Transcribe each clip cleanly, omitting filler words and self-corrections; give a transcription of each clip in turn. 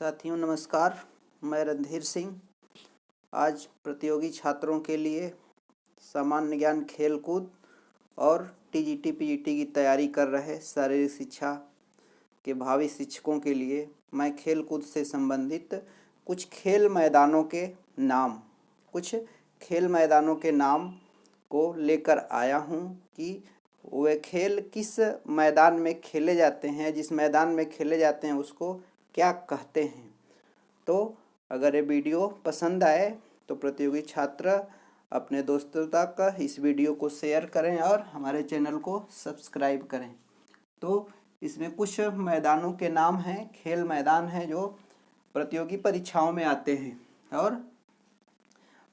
साथियों नमस्कार, मैं रणधीर सिंह आज प्रतियोगी छात्रों के लिए सामान्य ज्ञान खेलकूद और टीजीटी पीजीटी की तैयारी कर रहे शारीरिक शिक्षा के भावी शिक्षकों के लिए मैं खेलकूद से संबंधित कुछ खेल मैदानों के नाम को लेकर आया हूं कि वे खेल किस मैदान में खेले जाते हैं, जिस मैदान में खेले जाते हैं उसको क्या कहते हैं। तो अगर ये वीडियो पसंद आए तो प्रतियोगी छात्र अपने दोस्तों तक इस वीडियो को शेयर करें और हमारे चैनल को सब्सक्राइब करें। तो इसमें कुछ मैदानों के नाम हैं, खेल मैदान हैं जो प्रतियोगी परीक्षाओं में आते हैं और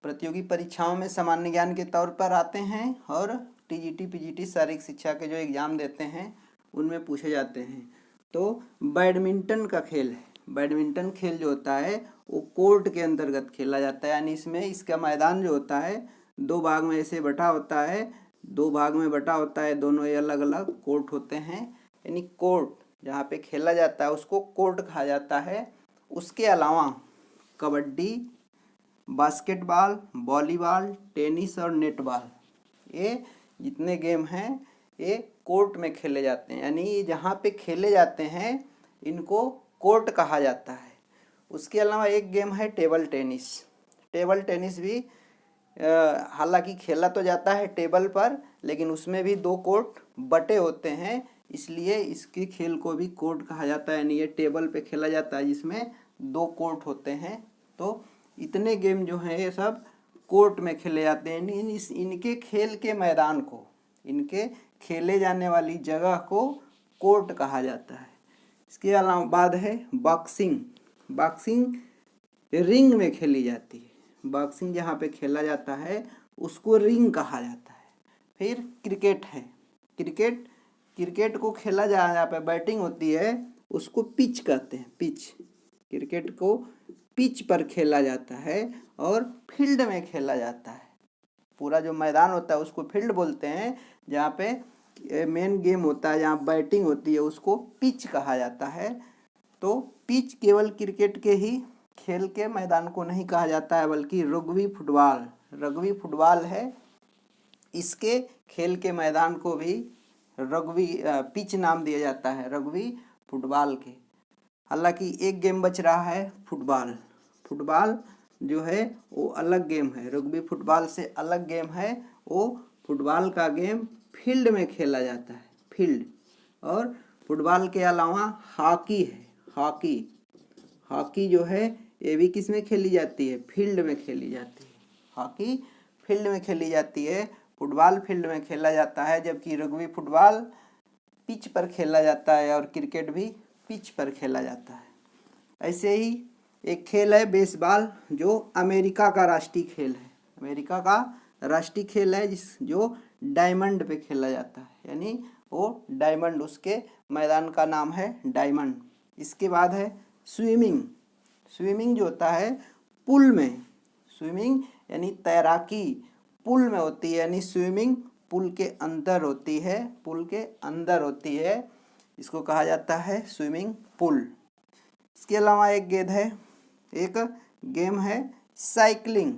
प्रतियोगी परीक्षाओं में सामान्य ज्ञान के तौर पर आते हैं और टीजीटी पीजीटी शारीरिक शिक्षा के जो एग्ज़ाम देते हैं उनमें पूछे जाते हैं। तो बैडमिंटन का खेल है। बैडमिंटन खेल जो होता है वो कोर्ट के अंतर्गत खेला जाता है, यानी इसमें इसका मैदान जो होता है दो भाग में ऐसे बटा होता है, दोनों ये अलग अलग कोर्ट होते हैं, यानी कोर्ट जहाँ पे खेला जाता है उसको कोर्ट कहा जाता है। उसके अलावा कबड्डी, बास्केटबॉल, वॉलीबॉल, टेनिस और नेटबॉल, ये जितने गेम हैं ये कोर्ट में खेले जाते हैं, यानी जहाँ पे खेले जाते हैं इनको कोर्ट कहा जाता है। उसके अलावा एक गेम है टेबल टेनिस भी हालांकि खेला तो जाता है टेबल पर, लेकिन उसमें भी दो कोर्ट बटे होते हैं, इसलिए इसकी खेल को भी कोर्ट कहा जाता है, यानी ये टेबल पे खेला जाता है जिसमें दो कोर्ट होते हैं। तो इतने गेम जो हैं ये सब कोर्ट में खेले जाते हैं। इनके खेल के मैदान को, इनके खेले जाने वाली जगह को कोर्ट कहा जाता है। इसके अलावा बाद है बॉक्सिंग रिंग में खेली जाती है। बॉक्सिंग जहाँ पे खेला जाता है उसको रिंग कहा जाता है। फिर क्रिकेट है। क्रिकेट को खेला जहाँ पे बैटिंग होती है उसको पिच कहते हैं। क्रिकेट को पिच पर खेला जाता है और फील्ड में खेला जाता है। पूरा जो मैदान होता है उसको फील्ड बोलते हैं। जहाँ पे मेन गेम होता है, जहाँ बैटिंग होती है उसको पिच कहा जाता है। तो पिच केवल क्रिकेट के ही खेल के मैदान को नहीं कहा जाता है, बल्कि रग्बी फुटबॉल है, इसके खेल के मैदान को भी रग्बी पिच नाम दिया जाता है, रग्बी फुटबॉल के। हालांकि एक गेम बच रहा है फुटबॉल जो है वो अलग गेम है, रग्बी फुटबॉल से अलग गेम है। वो फुटबॉल का गेम फील्ड में खेला जाता है, और फुटबॉल के अलावा हॉकी है। हॉकी जो है ये भी किस में खेली जाती है? फील्ड में खेली जाती है। हॉकी फील्ड में खेली जाती है, फुटबॉल फील्ड में खेला जाता है, जबकि रग्बी फुटबॉल पिच पर खेला जाता है और क्रिकेट भी पिच पर खेला जाता है। ऐसे ही एक खेल है बेसबॉल, जो अमेरिका का राष्ट्रीय खेल है, जो डायमंड पे खेला जाता है, यानी वो डायमंड, उसके मैदान का नाम है डायमंड। इसके बाद है स्विमिंग जो होता है पूल में, स्विमिंग यानी तैराकी पूल में होती है, यानी स्विमिंग पूल के अंदर होती है, इसको कहा जाता है स्विमिंग पूल। इसके अलावा एक गेम है साइकिलिंग,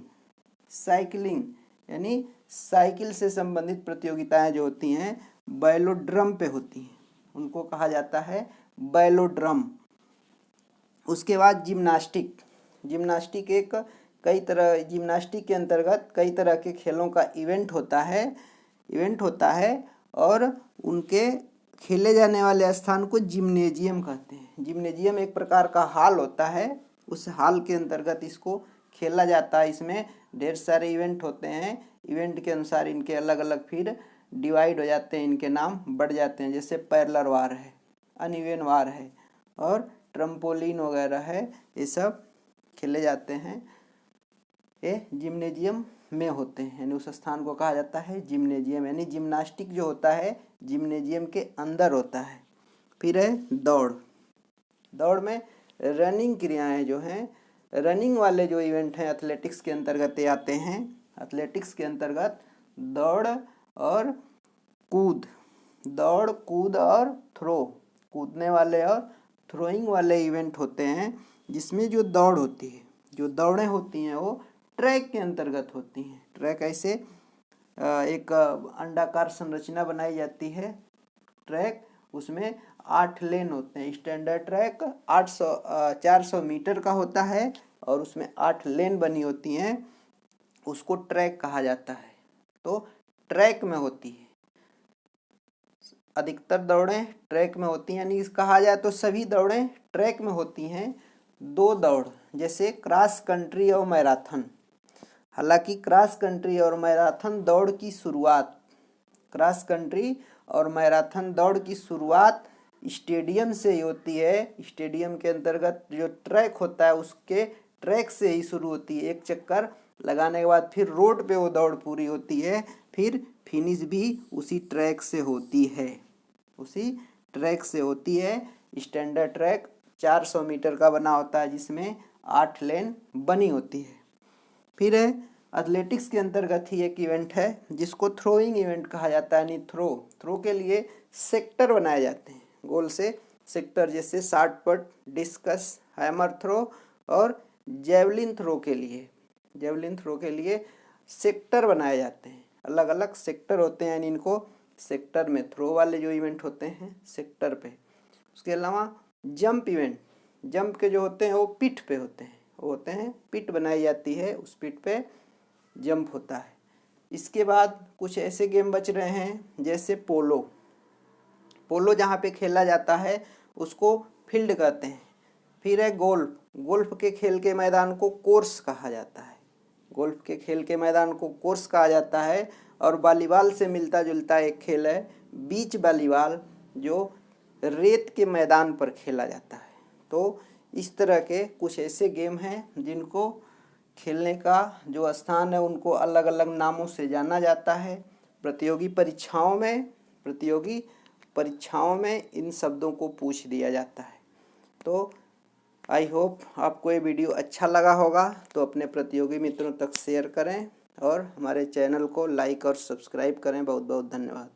यानी साइकिल से संबंधित प्रतियोगिताएं जो होती हैं बैलोड्रम पे होती हैं, उनको कहा जाता है बैलोड्रम। उसके बाद जिम्नास्टिक के अंतर्गत कई तरह के खेलों का इवेंट होता है और उनके खेले जाने वाले स्थान को जिम्नेजियम कहते हैं। जिम्नेजियम एक प्रकार का हॉल होता है, उस हॉल के अंतर्गत इसको खेला जाता है। इसमें ढेर सारे इवेंट होते हैं, इवेंट के अनुसार इनके अलग अलग फिर डिवाइड हो जाते हैं, इनके नाम बढ़ जाते हैं, जैसे पैरेलल वार है, अनइवन वार है और ट्रम्पोलिन वगैरह है, ये सब खेले जाते हैं, ये जिम्नेजियम में होते हैं, यानी उस स्थान को कहा जाता है जिम्नेजियम, यानी जिम्नास्टिक जो होता है जिम्नेजियम के अंदर होता है। फिर है दौड़ में रनिंग क्रियाएं जो हैं, रनिंग वाले जो इवेंट हैं एथलेटिक्स के अंतर्गत आते हैं। एथलेटिक्स के अंतर्गत दौड़ कूद और थ्रो, कूदने वाले और थ्रोइंग वाले इवेंट होते हैं, जिसमें जो दौड़ होती है, जो दौड़ें होती हैं वो ट्रैक के अंतर्गत होती हैं। ट्रैक ऐसे एक अंडाकार संरचना बनाई जाती है ट्रैक, उसमें 8 लेन होते हैं। स्टैंडर्ड ट्रैक 400 मीटर का होता है और उसमें 8 लेन बनी होती हैं, उसको ट्रैक कहा जाता है। तो ट्रैक में होती है, अधिकतर दौड़ें ट्रैक में होती हैं, यानी कहा जाए तो सभी दौड़ें ट्रैक में होती हैं। 2 दौड़ जैसे क्रॉस कंट्री और मैराथन, हालांकि क्रॉस कंट्री और मैराथन दौड़ की शुरुआत, क्रॉस कंट्री और मैराथन दौड़ की शुरुआत स्टेडियम से ही होती है। स्टेडियम के अंतर्गत जो ट्रैक होता है उसके ट्रैक से ही शुरू होती है। एक चक्कर लगाने के बाद फिर रोड पे वो दौड़ पूरी होती है, फिर फिनिश भी उसी ट्रैक से होती है, उसी ट्रैक से होती है। स्टैंडर्ड ट्रैक 400 मीटर का बना होता है जिसमें 8 लेन बनी होती है। फिर है एथलेटिक्स के अंतर्गत ही एक इवेंट है जिसको थ्रोइंग इवेंट कहा जाता है, यानी थ्रो के लिए सेक्टर बनाए जाते हैं, गोल से सेक्टर, जैसे shot put, discus, hammer throw और जेवलिन थ्रो के लिए सेक्टर बनाए जाते हैं। अलग अलग सेक्टर होते हैं, यानी इनको सेक्टर में थ्रो वाले जो इवेंट होते हैं सेक्टर पे। उसके अलावा जंप इवेंट, जंप के जो होते हैं वो पिट पे होते हैं, वो होते हैं पिट बनाई जाती है, उस पिट पे जंप होता है। इसके बाद कुछ ऐसे गेम बच रहे हैं जैसे पोलो जहाँ पे खेला जाता है उसको फील्ड कहते हैं। फिर है गोल्फ के खेल के मैदान को कोर्स कहा जाता है, गोल्फ के खेल के मैदान को कोर्स कहा जाता है। और वॉलीबॉल से मिलता जुलता एक खेल है बीच वॉलीबॉल, जो रेत के मैदान पर खेला जाता है। तो इस तरह के कुछ ऐसे गेम हैं जिनको खेलने का जो स्थान है उनको अलग अलग नामों से जाना जाता है। प्रतियोगी परीक्षाओं में इन शब्दों को पूछ दिया जाता है। तो आई होप आपको ये वीडियो अच्छा लगा होगा, तो अपने प्रतियोगी मित्रों तक शेयर करें और हमारे चैनल को लाइक और सब्सक्राइब करें। बहुत बहुत धन्यवाद।